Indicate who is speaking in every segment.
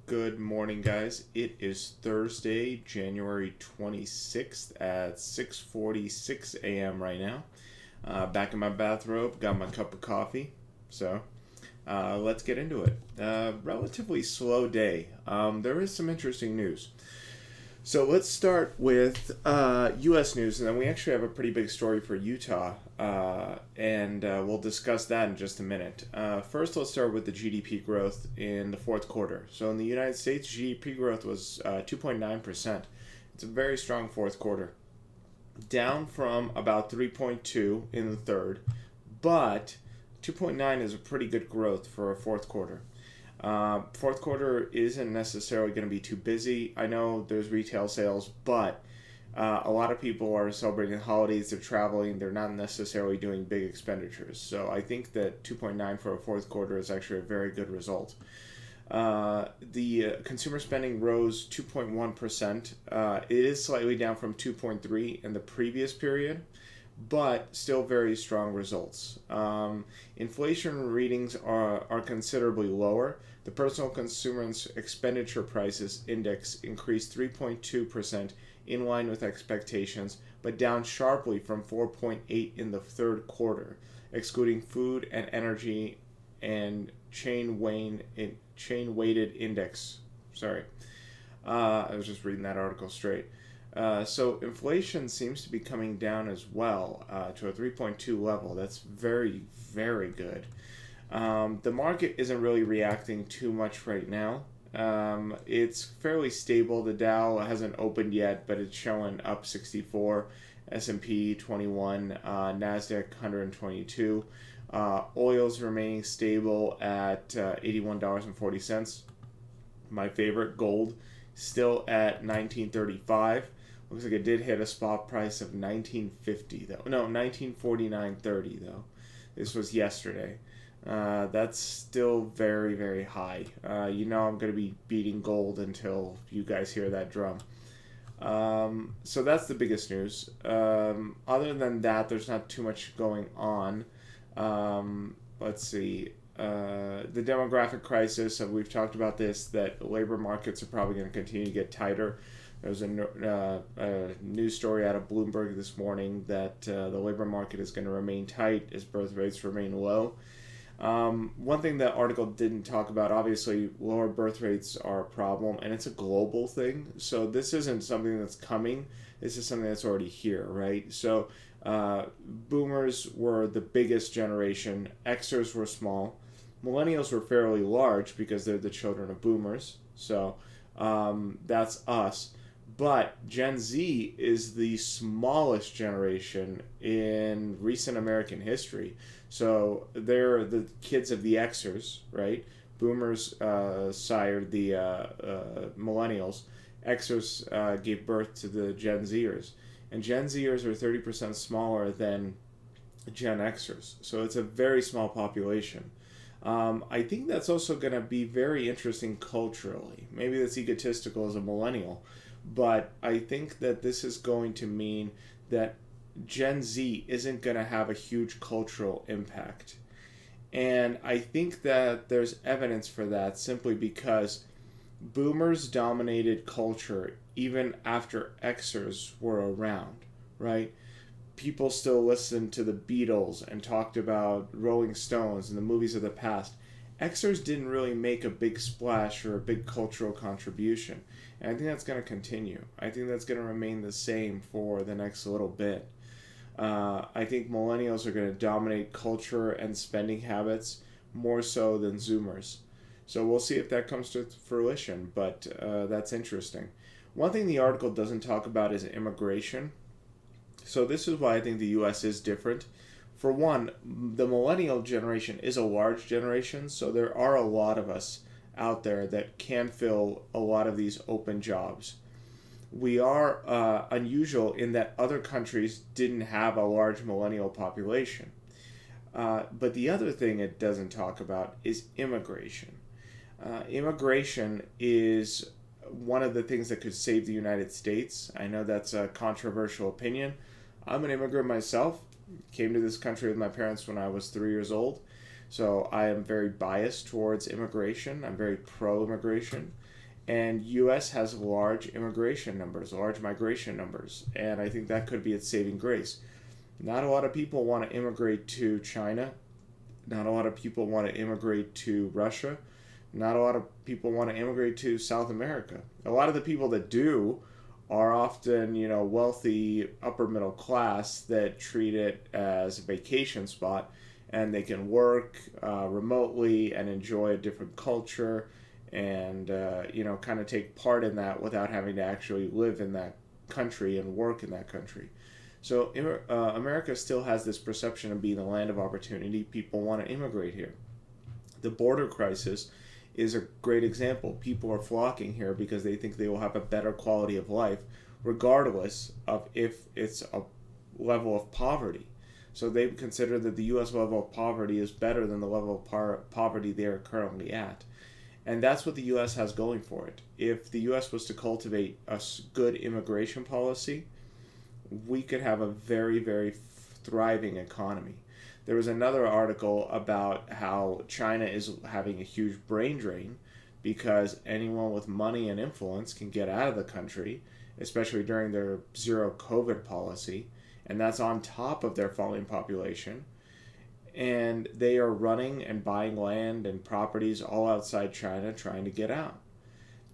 Speaker 1: Good morning, guys. It is Thursday, January 26th at 6:46 a.m. right now. Back in my bathrobe, got my cup of coffee. Let's get into it. Relatively slow day. There is some interesting news. So let's start with U.S. news, and then we actually have a pretty big story for Utah, and we'll discuss that in just a minute. First, let's start with the GDP growth in the fourth quarter. So in the United States, GDP growth was 2.9%. It's a very strong fourth quarter, down from about 3.2 in the third, but 2.9 is a pretty good growth for a fourth quarter. Fourth quarter isn't necessarily going to be too busy. I know there's retail sales, but a lot of people are celebrating holidays, they're traveling, they're not necessarily doing big expenditures. So I think that 2.9 for a fourth quarter is actually a very good result. The consumer spending rose 2.1%. It is slightly down from 2.3 in the previous period, but still very strong results. Inflation readings are considerably lower. The personal consumer expenditure prices index increased 3.2%, in line with expectations, but down sharply from 4.8 in the third quarter, excluding food and energy and chain weighted index. I was just reading that article straight. So inflation seems to be coming down as well to a 3.2 level. That's very, very good. The market isn't really reacting too much right now. It's fairly stable. The Dow hasn't opened yet, but it's showing up 64, S&P 21, NASDAQ 122. Oil's remaining stable at $81.40. My favorite, gold, still at $19.35. Looks like it did hit a spot price of $19.50 though. No, $19.49.30 though. This was yesterday. That's still very, very high. I'm going to be beating gold until you guys hear that drum. So that's the biggest news. Other than that, there's not too much going on. Let's see. The demographic crisis, we've talked about this, that labor markets are probably going to continue to get tighter. There was a news story out of Bloomberg this morning that the labor market is going to remain tight as birth rates remain low. One thing that article didn't talk about, obviously, lower birth rates are a problem, and it's a global thing. So this isn't something that's coming. This is something that's already here, right? So boomers were the biggest generation. Xers were small. Millennials were fairly large because they're the children of boomers. So that's us. But Gen Z is the smallest generation in recent American history. So they're the kids of the Xers, right? Boomers sired the millennials. Xers gave birth to the Gen Zers. And Gen Zers are 30% smaller than Gen Xers. So it's a very small population. I think that's also going to be very interesting culturally. Maybe that's egotistical as a millennial, but I think that this is going to mean that Gen Z isn't going to have a huge cultural impact. And I think that there's evidence for that simply because boomers dominated culture even after Xers were around, right? People still listened to the Beatles and talked about Rolling Stones and the movies of the past. Xers didn't really make a big splash or a big cultural contribution. And I think that's going to continue. I think that's going to remain the same for the next little bit. I think millennials are going to dominate culture and spending habits more so than Zoomers. So we'll see if that comes to fruition, but that's interesting. One thing the article doesn't talk about is immigration. So this is why I think the U.S. is different. For one, the millennial generation is a large generation, so there are a lot of us out there that can fill a lot of these open jobs. We are unusual in that other countries didn't have a large millennial population. But the other thing it doesn't talk about is immigration. Immigration is one of the things that could save the United States. I know that's a controversial opinion. I'm an immigrant myself. Came to this country with my parents when I was 3 years old. So I am very biased towards immigration. I'm very pro-immigration. And U.S. has large immigration numbers, large migration numbers, and I think that could be its saving grace. Not a lot of people want to immigrate to China. Not a lot of people want to immigrate to Russia. Not a lot of people want to immigrate to South America. A lot of the people that do are often, wealthy upper middle class that treat it as a vacation spot, and they can work remotely and enjoy a different culture and, kind of take part in that without having to actually live in that country and work in that country. So America still has this perception of being the land of opportunity. People want to immigrate here. The border crisis is a great example. People are flocking here because they think they will have a better quality of life, regardless of if it's a level of poverty. So they consider that the U.S. level of poverty is better than the level of poverty they are currently at. And that's what the U.S. has going for it. If the U.S. was to cultivate a good immigration policy, we could have a very, very thriving economy. There was another article about how China is having a huge brain drain because anyone with money and influence can get out of the country, especially during their zero COVID policy, and that's on top of their falling population. And they are running and buying land and properties all outside China trying to get out.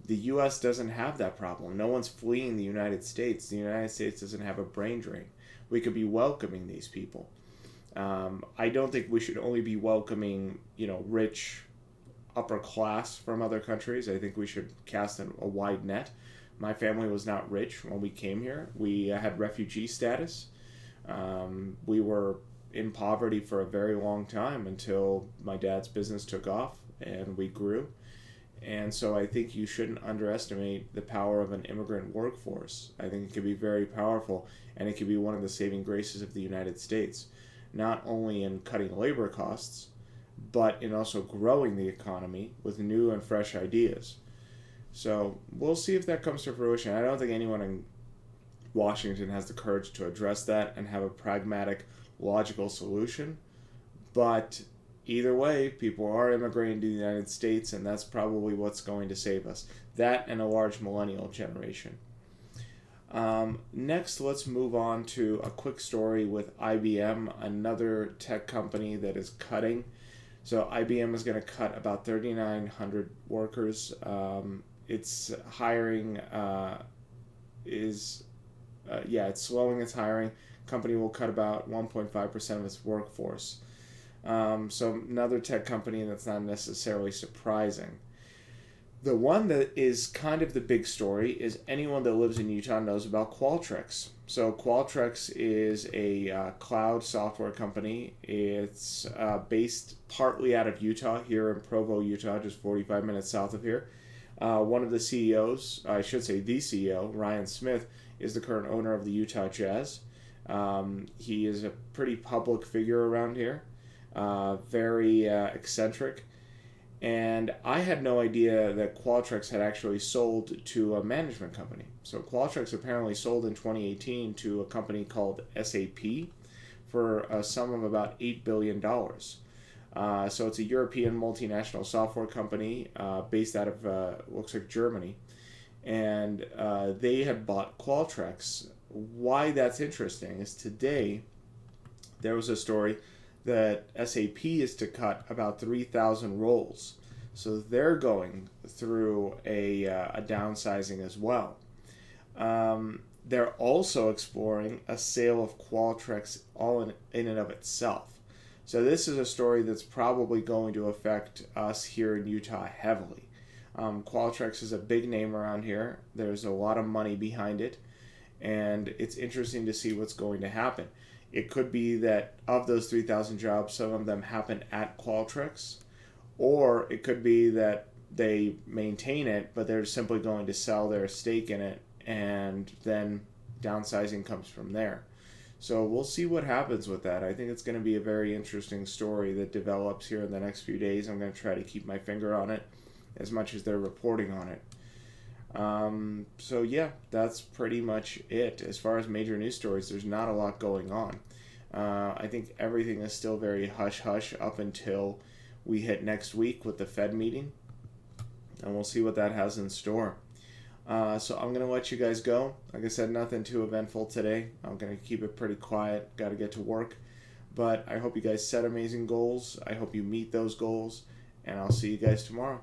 Speaker 1: The U.S. doesn't have that problem. No one's fleeing the United States. The United States doesn't have a brain drain. We could be welcoming these people. I don't think we should only be welcoming, rich upper class from other countries. I think we should cast a wide net. My family was not rich when we came here. We had refugee status. We were in poverty for a very long time until my dad's business took off and we grew. And so I think you shouldn't underestimate the power of an immigrant workforce. I think it can be very powerful, and it can be one of the saving graces of the United States, not only in cutting labor costs, but in also growing the economy with new and fresh ideas. So we'll see if that comes to fruition. I don't think anyone in Washington has the courage to address that and have a pragmatic, logical solution, but either way, people are immigrating to the United States, and that's probably what's going to save us. That and a large millennial generation. Next, let's move on to a quick story with IBM, another tech company that is cutting. So IBM is going to cut about 3,900 workers. Its hiring it's slowing its hiring. Company will cut about 1.5% of its workforce. So another tech company that's not necessarily surprising. The one that is kind of the big story is anyone that lives in Utah knows about Qualtrics. So Qualtrics is a cloud software company. It's based partly out of Utah, here in Provo, Utah, just 45 minutes south of here. One of the CEOs, I should say the CEO, Ryan Smith, is the current owner of the Utah Jazz. He is a pretty public figure around here. Very eccentric, and I had no idea that Qualtrics had actually sold to a management company. So Qualtrics apparently sold in 2018 to a company called SAP for a sum of about $8 billion. So it's a European multinational software company based out of, looks like Germany, and they had bought Qualtrics. Why that's interesting is today there was a story that SAP is to cut about 3,000 roles. So they're going through a downsizing as well. They're also exploring a sale of Qualtrics all in and of itself. So this is a story that's probably going to affect us here in Utah heavily. Qualtrics is a big name around here. There's a lot of money behind it, and it's interesting to see what's going to happen. It could be that of those 3,000 jobs, some of them happen at Qualtrics, or it could be that they maintain it, but they're simply going to sell their stake in it, and then downsizing comes from there. So we'll see what happens with that. I think it's going to be a very interesting story that develops here in the next few days. I'm going to try to keep my finger on it as much as they're reporting on it. So yeah, that's pretty much it. As far as major news stories, there's not a lot going on. I think everything is still very hush-hush up until we hit next week with the Fed meeting. and we'll see what that has in store. So I'm going to let you guys go. Like I said, nothing too eventful today. I'm going to keep it pretty quiet. Got to get to work. But I hope you guys set amazing goals. I hope you meet those goals. And I'll see you guys tomorrow.